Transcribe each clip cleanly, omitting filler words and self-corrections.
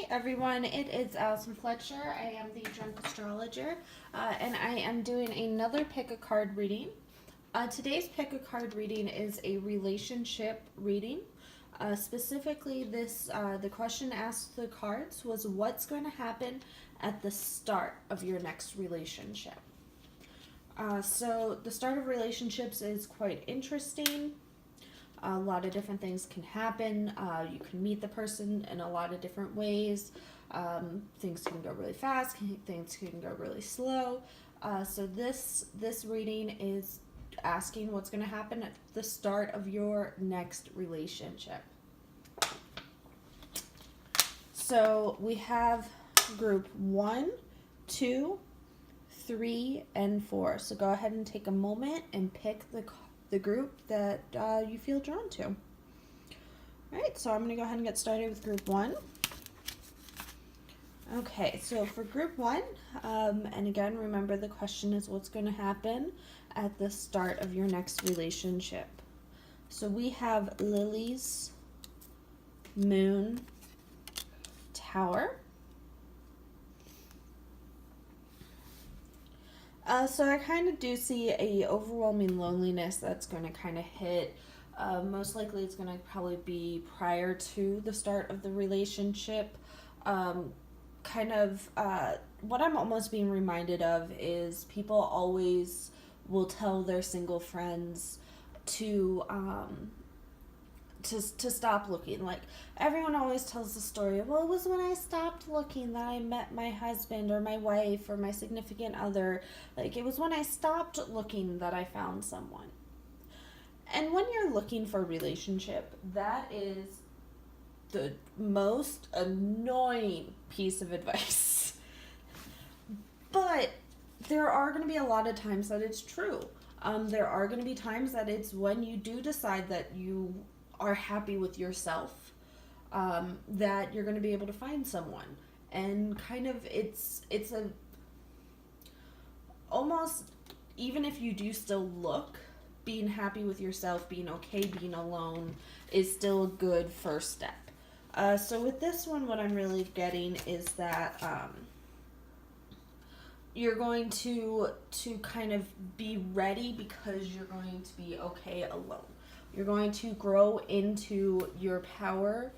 everyone, it is Allison Fletcher. I am the Drunk Astrologer, and I am doing another pick a card reading. Today's pick a card reading is a relationship reading. Specifically, the question asked the cards was, what's going to happen at the start of your next relationship? So the start of relationships is quite interesting. A lot of different things can happen. You can meet the person in a lot of different ways. Things can go really fast. Things can go really slow. So this reading is asking what's going to happen at the start of your next relationship. So we have group 1, 2, 3, and 4. So go ahead and take a moment and pick the group that you feel drawn to. All right, so I'm going to go ahead and get started with group 1. Okay, so for group 1, and again, remember the question is what's going to happen at the start of your next relationship. So we have Lilies, Moon, Tower. So I kind of do see a overwhelming loneliness that's going to kind of hit. Most likely it's going to probably be prior to the start of the relationship. What I'm almost being reminded of is people always will tell their single friends to stop looking. Like, everyone always tells the story, well, it was when I stopped looking that I met my husband or my wife or my significant other. Like, it was when I stopped looking that I found someone. And when you're looking for a relationship, that is the most annoying piece of advice. But there are going to be a lot of times that it's true. There are going to be times that it's when you do decide that you are happy with yourself, that you're going to be able to find someone. And kind of it's a almost, even if you do still look, being happy with yourself, being okay being alone is still a good first step. So with this one, what I'm really getting is that you're going to kind of be ready because you're going to be okay alone. You're going to grow into your power.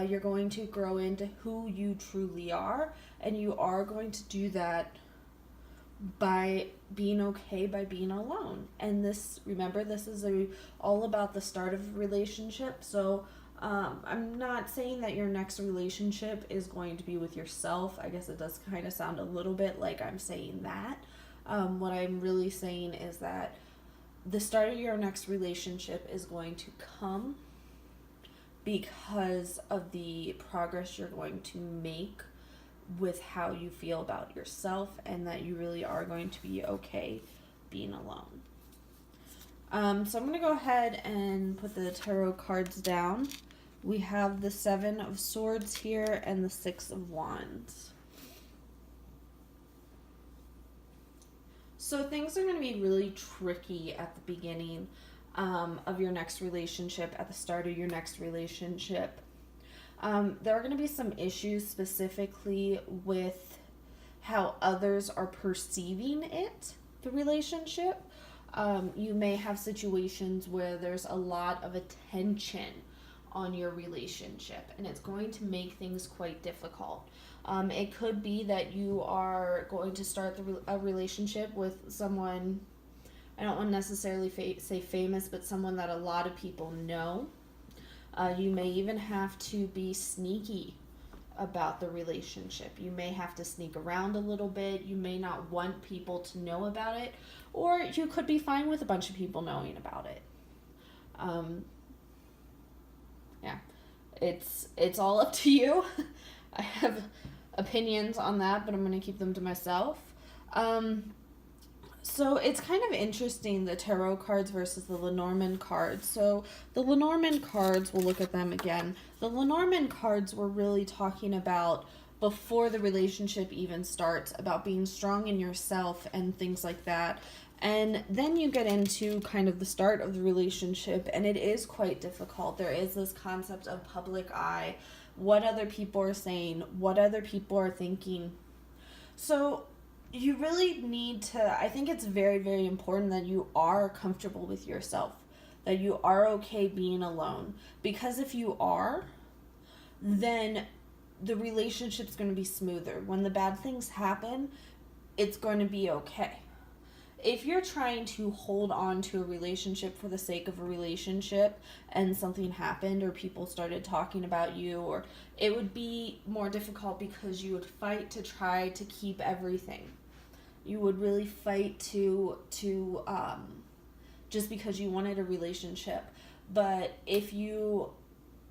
You're going to grow into who you truly are. And you are going to do that by being okay, by being alone. And remember, this is all about the start of a relationship. So I'm not saying that your next relationship is going to be with yourself. I guess it does kind of sound a little bit like I'm saying that. What I'm really saying is that the start of your next relationship is going to come because of the progress you're going to make with how you feel about yourself, and that you really are going to be okay being alone. So I'm going to go ahead and put the tarot cards down. We have the 7 of Swords here and the 6 of Wands. So things are going to be really tricky at the beginning of your next relationship, at the start of your next relationship. There are going to be some issues specifically with how others are perceiving the relationship. You may have situations where there's a lot of attention on your relationship, and it's going to make things quite difficult. It could be that you are going to start a relationship with someone, I don't want to necessarily say famous, but someone that a lot of people know. You may even have to be sneaky about the relationship. You may have to sneak around a little bit. You may not want people to know about it, or you could be fine with a bunch of people knowing about it. It's all up to you. I have opinions on that, but I'm going to keep them to myself. So it's kind of interesting, the tarot cards versus the Lenormand cards. So the Lenormand cards, we'll look at them again. The Lenormand cards were really talking about before the relationship even starts, about being strong in yourself and things like that. And then you get into kind of the start of the relationship, and it is quite difficult. There is this concept of public eye, what other people are saying, what other people are thinking. So you really need to, I think it's very, very important that you are comfortable with yourself, that you are okay being alone. Because if you are, then the relationship's going to be smoother. When the bad things happen, it's going to be okay. If you're trying to hold on to a relationship for the sake of a relationship and something happened or people started talking about you, or it would be more difficult because you would fight to try to keep everything. You would really fight to just because you wanted a relationship. But if you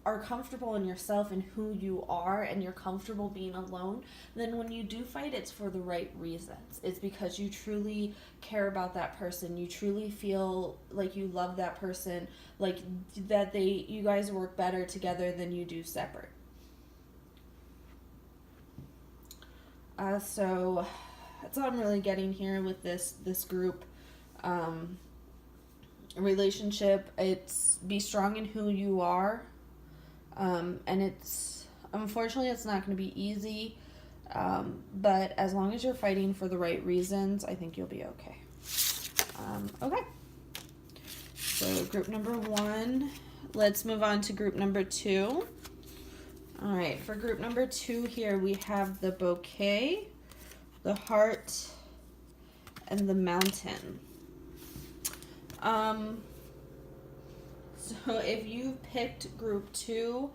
are comfortable in yourself and who you are, and you're comfortable being alone, then when you do fight, it's for the right reasons. It's because you truly care about that person. You truly feel like you love that person, like that you guys work better together than you do separate. So that's all I'm really getting here with this group. Relationship, it's be strong in who you are. And it's, unfortunately, it's not going to be easy, but as long as you're fighting for the right reasons, I think you'll be okay. Okay, so group number 1, let's move on to group number 2. All right, for group number 2 here, we have the bouquet, the heart, and the mountain. So if you picked group 2,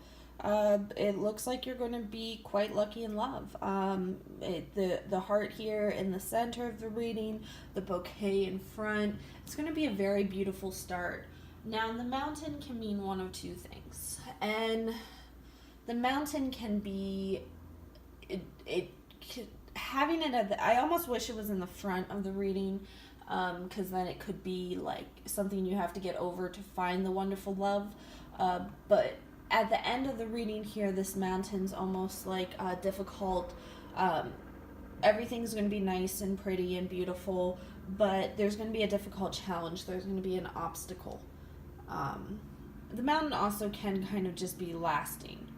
it looks like you're going to be quite lucky in love. The heart here in the center of the reading, the bouquet in front. It's going to be a very beautiful start. Now, the mountain can mean one of two things. And the mountain can be, having it at I almost wish it was in the front of the reading, because then it could be like something you have to get over to find the wonderful love. But at the end of the reading here, this mountain's almost like difficult. Everything's going to be nice and pretty and beautiful, but there's going to be a difficult challenge. There's going to be an obstacle. The mountain also can kind of just be lasting.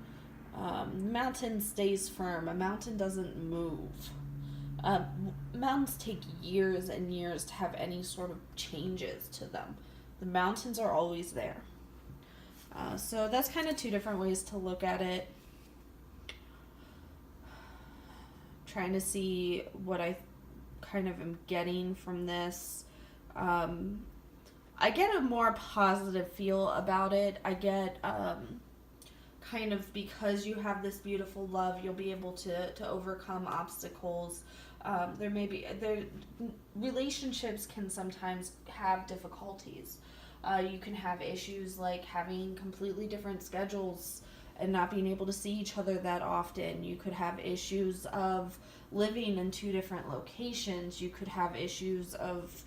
The mountain stays firm. A mountain doesn't move. Mountains take years and years to have any sort of changes to them. The mountains are always there. So that's kind of two different ways to look at it. Trying to see what I kind of am getting from this. I get a more positive feel about it. I get kind of, because you have this beautiful love, you'll be able to overcome obstacles. Relationships can sometimes have difficulties. You can have issues like having completely different schedules and not being able to see each other that often. You could have issues of living in two different locations. You could have issues of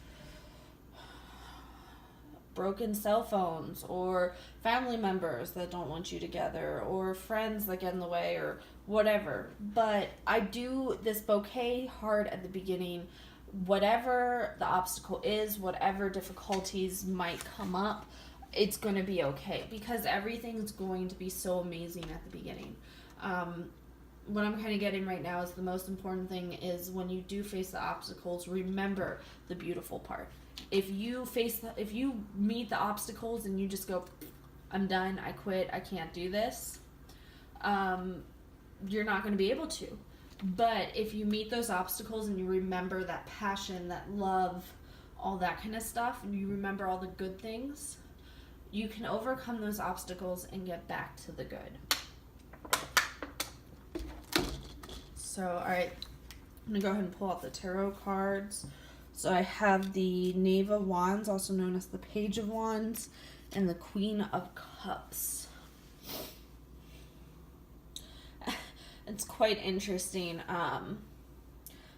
broken cell phones, or family members that don't want you together, or friends that get in the way, or whatever. But I do this bouquet heart at the beginning. Whatever the obstacle is, whatever difficulties might come up, it's going to be okay, because everything's going to be so amazing at the beginning. What I'm kind of getting right now is the most important thing is when you do face the obstacles, remember the beautiful part. If you meet the obstacles and you just go, I'm done, I quit, I can't do this, you're not going to be able to. But if you meet those obstacles and you remember that passion, that love, all that kind of stuff, and you remember all the good things, you can overcome those obstacles and get back to the good. So, alright, I'm going to go ahead and pull out the tarot cards. So I have the Knave of Wands, also known as the Page of Wands, and the Queen of Cups. It's quite interesting.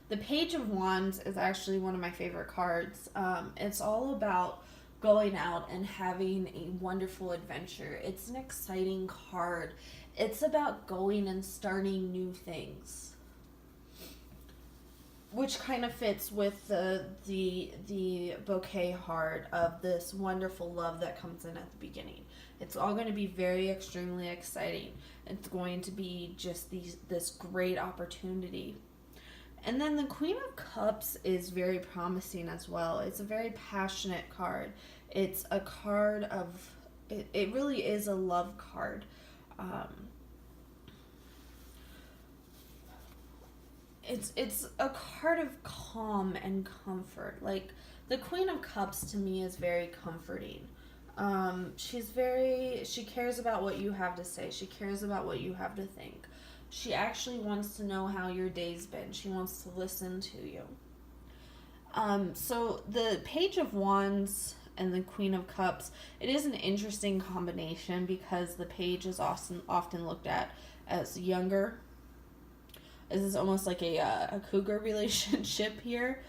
The Page of Wands is actually one of my favorite cards. It's all about going out and having a wonderful adventure. It's an exciting card. It's about going and starting new things. which kind of fits with the bouquet heart of this wonderful love that comes in at the beginning. It's all going to be very extremely exciting. It's going to be just this great opportunity. And then the Queen of Cups is very promising as well. It's a very passionate card. It's a card of, it really is a love card. It's a card of calm and comfort. Like, the Queen of Cups to me is very comforting. She cares about what you have to say. She cares about what you have to think. She actually wants to know how your day's been. She wants to listen to you. So the Page of Wands and the Queen of Cups, it is an interesting combination because the Page is often looked at as younger. This is almost like a cougar relationship here.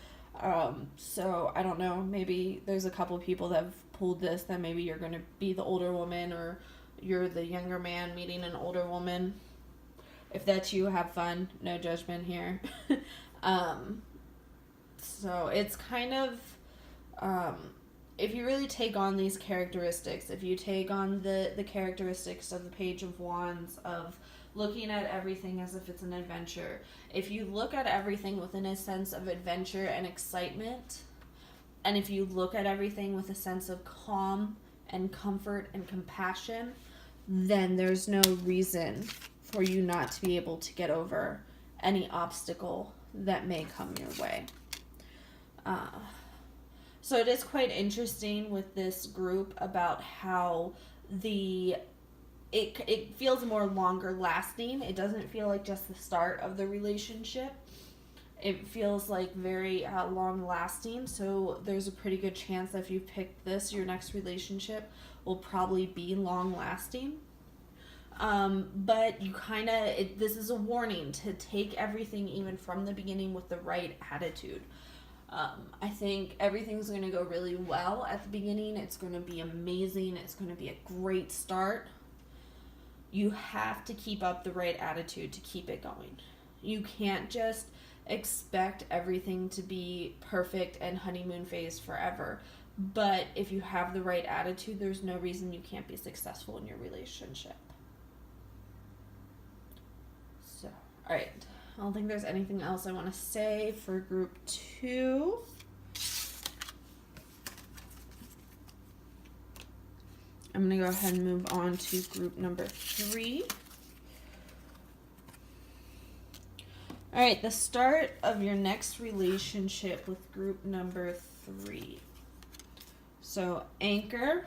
So I don't know, maybe there's a couple people that have pulled this, that maybe you're going to be the older woman or you're the younger man meeting an older woman. If that's you, have fun. No judgment here. So it's kind of, if you really take on these characteristics, if you take on the characteristics of the Page of Wands, of looking at everything as if it's an adventure, if you look at everything within a sense of adventure and excitement, and if you look at everything with a sense of calm and comfort and compassion, then there's no reason for you not to be able to get over any obstacle that may come your way. So it is quite interesting with this group about how it feels more longer lasting. It doesn't feel like just the start of the relationship. It feels like very long lasting. So there's a pretty good chance that if you pick this, your next relationship will probably be long lasting. But you this is a warning to take everything even from the beginning with the right attitude. I think everything's going to go really well at the beginning. It's going to be amazing. It's going to be a great start. You have to keep up the right attitude to keep it going. You can't just expect everything to be perfect and honeymoon phase forever. But if you have the right attitude, there's no reason you can't be successful in your relationship. So, all right. I don't think there's anything else I want to say for group 2. I'm going to go ahead and move on to group number 3. All right, the start of your next relationship with group number 3. So, Anchor,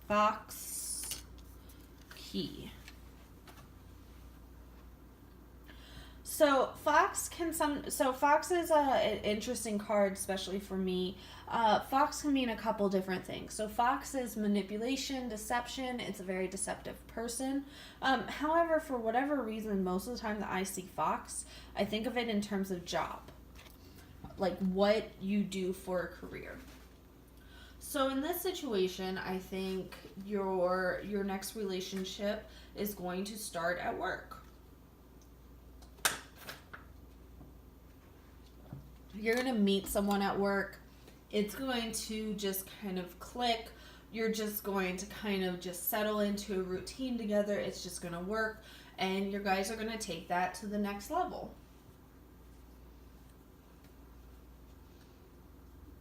Fox, Key. So Fox is an interesting card, especially for me. Fox can mean a couple different things. So Fox is manipulation, deception. It's a very deceptive person. However, for whatever reason, most of the time that I see Fox, I think of it in terms of job, like what you do for a career. So in this situation, I think your next relationship is going to start at work. You're going to meet someone at work. It's going to just kind of click. You're just going to kind of just settle into a routine together. It's just going to work. And you guys are going to take that to the next level.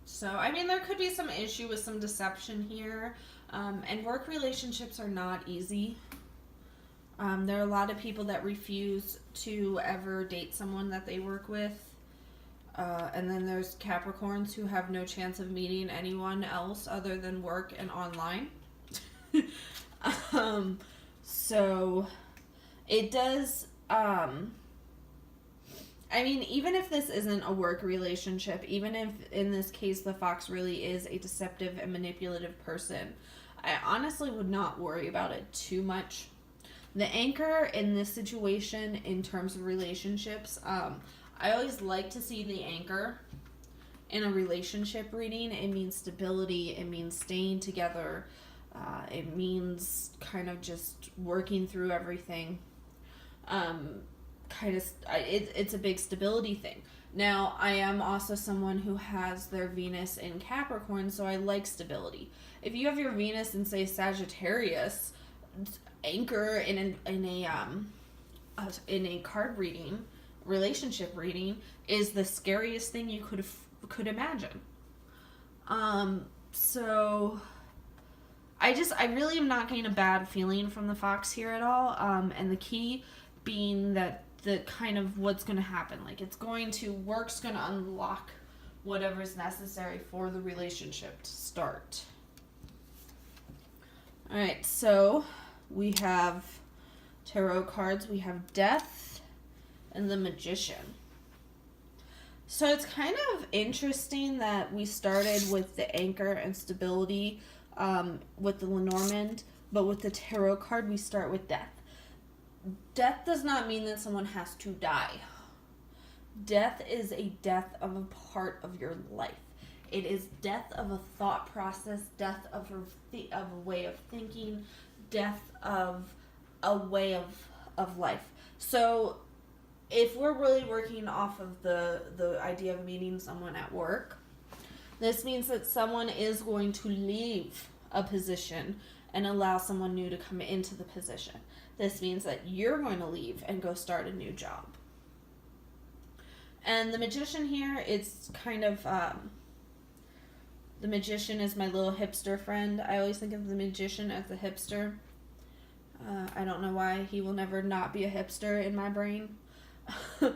So, I mean, there could be some issue with some deception here. And work relationships are not easy. There are a lot of people that refuse to ever date someone that they work with. And then there's Capricorns who have no chance of meeting anyone else other than work and online. So it does, I mean, even if this isn't a work relationship, even if in this case the Fox really is a deceptive and manipulative person, I honestly would not worry about it too much. The Anchor in this situation, in terms of relationships, I always like to see the Anchor in a relationship reading. It means stability. It means staying together. It means kind of just working through everything. it's a big stability thing. Now, I am also someone who has their Venus in Capricorn, so I like stability. If you have your Venus in, say, Sagittarius, anchor in a card reading, relationship reading, is the scariest thing you could imagine. So I really am not getting a bad feeling from the Fox here at all. And the key being that the kind of what's going to happen, like work's going to unlock whatever's necessary for the relationship to start. All right, so we have tarot cards. We have Death and the Magician. So it's kind of interesting that we started with the anchor and stability with the Lenormand, but with the tarot card, we start with death. Death does not mean that someone has to die. Death is a death of a part of your life. It is death of a thought process, death of a way of thinking, death of a way of life. So if we're really working off of the idea of meeting someone at work, this means that someone is going to leave a position and allow someone new to come into the position. This means that you're going to leave and go start a new job. And the Magician here, it's kind of, the Magician is my little hipster friend. I always think of the Magician as a hipster. I don't know why. He will never not be a hipster in my brain. But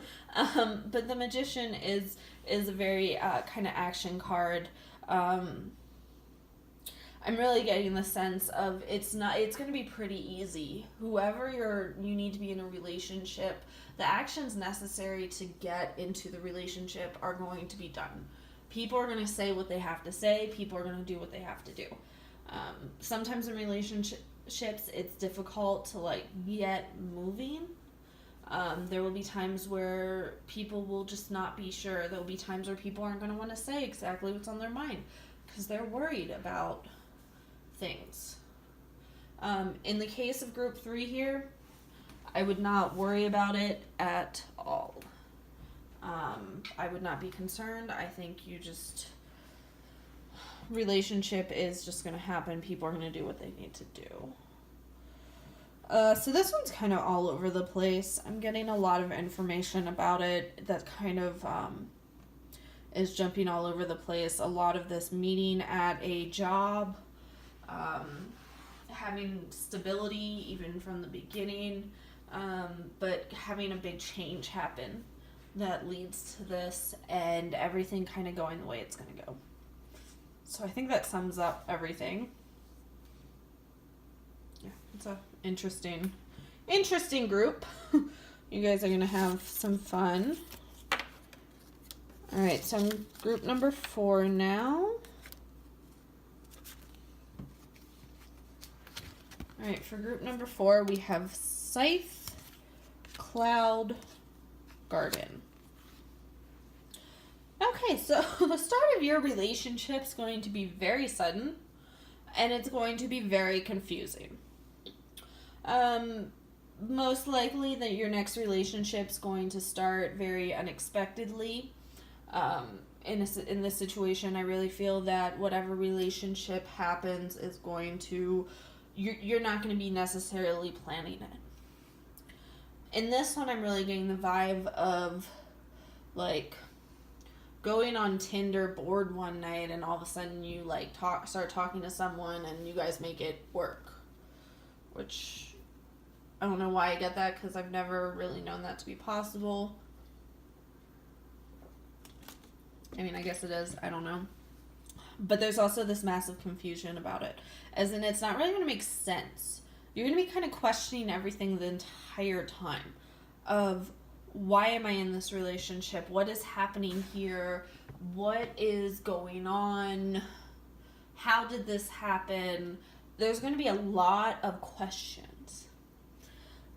the Magician is a very kind of action card. I'm really getting the sense of it's going to be pretty easy. Whoever you need to be in a relationship, the actions necessary to get into the relationship are going to be done. People are going to say what they have to say. People are going to do what they have to do. Sometimes in relationships, it's difficult to get moving. There will be times where people will just not be sure. There will be times where people aren't going to want to say exactly what's on their mind because they're worried about things. In the case of group 3 here, I would not worry about it at all. I would not be concerned. I think relationship is just going to happen. People are going to do what they need to do. So this one's kind of all over the place. I'm getting a lot of information about it that kind of is jumping all over the place. A lot of this meeting at a job, having stability even from the beginning, but having a big change happen that leads to this and everything kind of going the way it's going to go. So I think that sums up everything. Yeah, it's a interesting group. You guys are going to have some fun. All right, so I'm group number 4 now. All right, for group number 4, we have Scythe, Cloud, Garden. Okay, so the start of your relationship is going to be very sudden, and it's going to be very confusing. Most likely that your next relationship is going to start very unexpectedly. In this situation, I really feel that whatever relationship happens is going to, you're not going to be necessarily planning it. In this one, I'm really getting the vibe of going on Tinder bored one night and all of a sudden you start talking to someone and you guys make it work, which I don't know why I get that because I've never really known that to be possible. I mean, I guess it is. I don't know. But there's also this massive confusion about it, as in it's not really going to make sense. You're going to be kind of questioning everything the entire time of, why am I in this relationship? What is happening here? What is going on? How did this happen? There's going to be a lot of questions.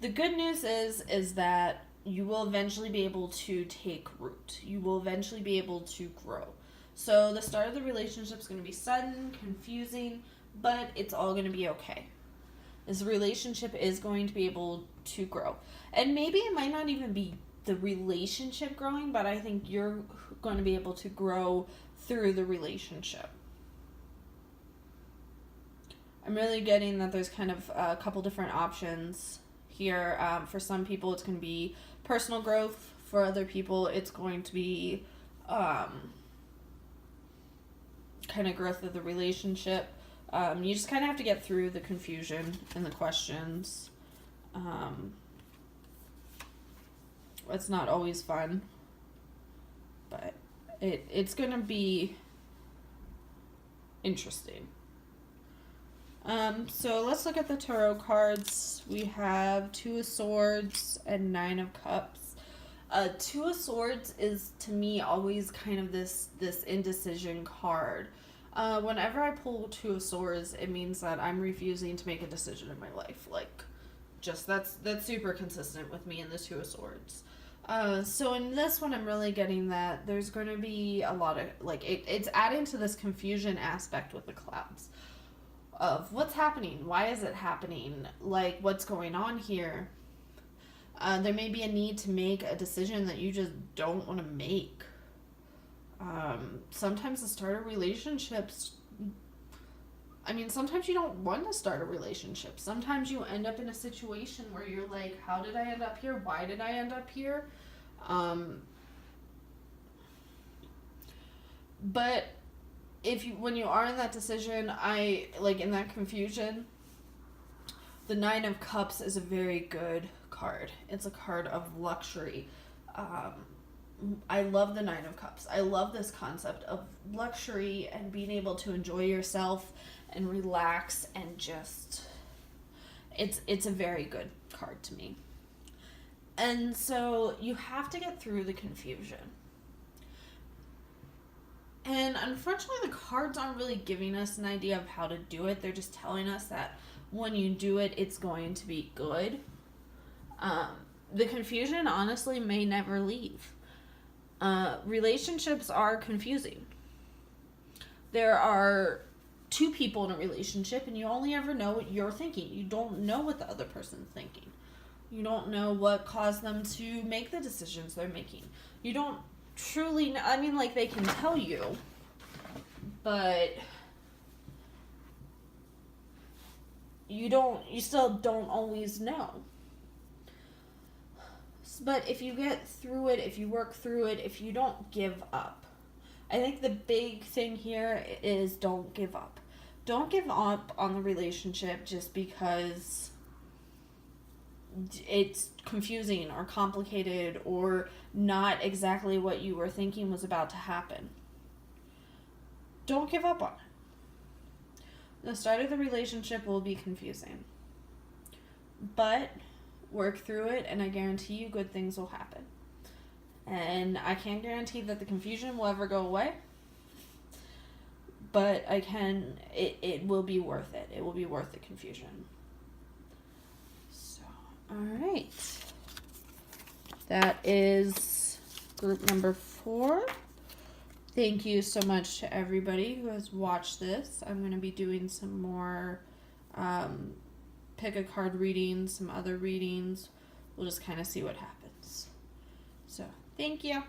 The good news is that you will eventually be able to take root. You will eventually be able to grow. So the start of the relationship is going to be sudden, confusing, but it's all going to be okay. This relationship is going to be able to grow. And maybe it might not even be the relationship growing, but I think you're going to be able to grow through the relationship. I'm really getting that there's kind of a couple different options here. For some people, it's going to be personal growth. For other people, it's going to be kind of growth of the relationship. You just kind of have to get through the confusion and the questions. It's not always fun, but it's going to be interesting. So let's look at the tarot cards. We have Two of Swords and Nine of Cups. Two of Swords is, to me, always kind of this indecision card. Whenever I pull Two of Swords, it means that I'm refusing to make a decision in my life. Like, just that's super consistent with me in the Two of Swords. So in this one, I'm really getting that there's going to be a lot of, like, it's adding to this confusion aspect with the clouds of what's happening, why is it happening, like, what's going on here. There may be a need to make a decision that you just don't want to make. Sometimes the start of relationships, sometimes you don't want to start a relationship. Sometimes you end up in a situation where you're like, how did I end up here? Why did I end up here? But when you are in that decision, in that confusion, the Nine of Cups is a very good card. It's a card of luxury. I love the Nine of Cups. I love this concept of luxury and being able to enjoy yourself and relax and just, it's a very good card to me. And so you have to get through the confusion. And unfortunately, the cards aren't really giving us an idea of how to do it. They're just telling us that when you do it, it's going to be good. The confusion, honestly, may never leave. Relationships are confusing. There are two people in a relationship, and you only ever know what you're thinking. You don't know what the other person's thinking. You don't know what caused them to make the decisions they're making. You don't truly know. They can tell you, but you still don't always know. But if you get through it, if you work through it, if you don't give up, I think the big thing here is don't give up. Don't give up on the relationship just because it's confusing or complicated or not exactly what you were thinking was about to happen. Don't give up on it. The start of the relationship will be confusing, but work through it, and I guarantee you good things will happen. And I can't guarantee that the confusion will ever go away, but it will be worth it. It will be worth the confusion. So, alright. That is group number 4. Thank you so much to everybody who has watched this. I'm going to be doing some more pick a card readings, some other readings. We'll just kind of see what happens. So, thank you.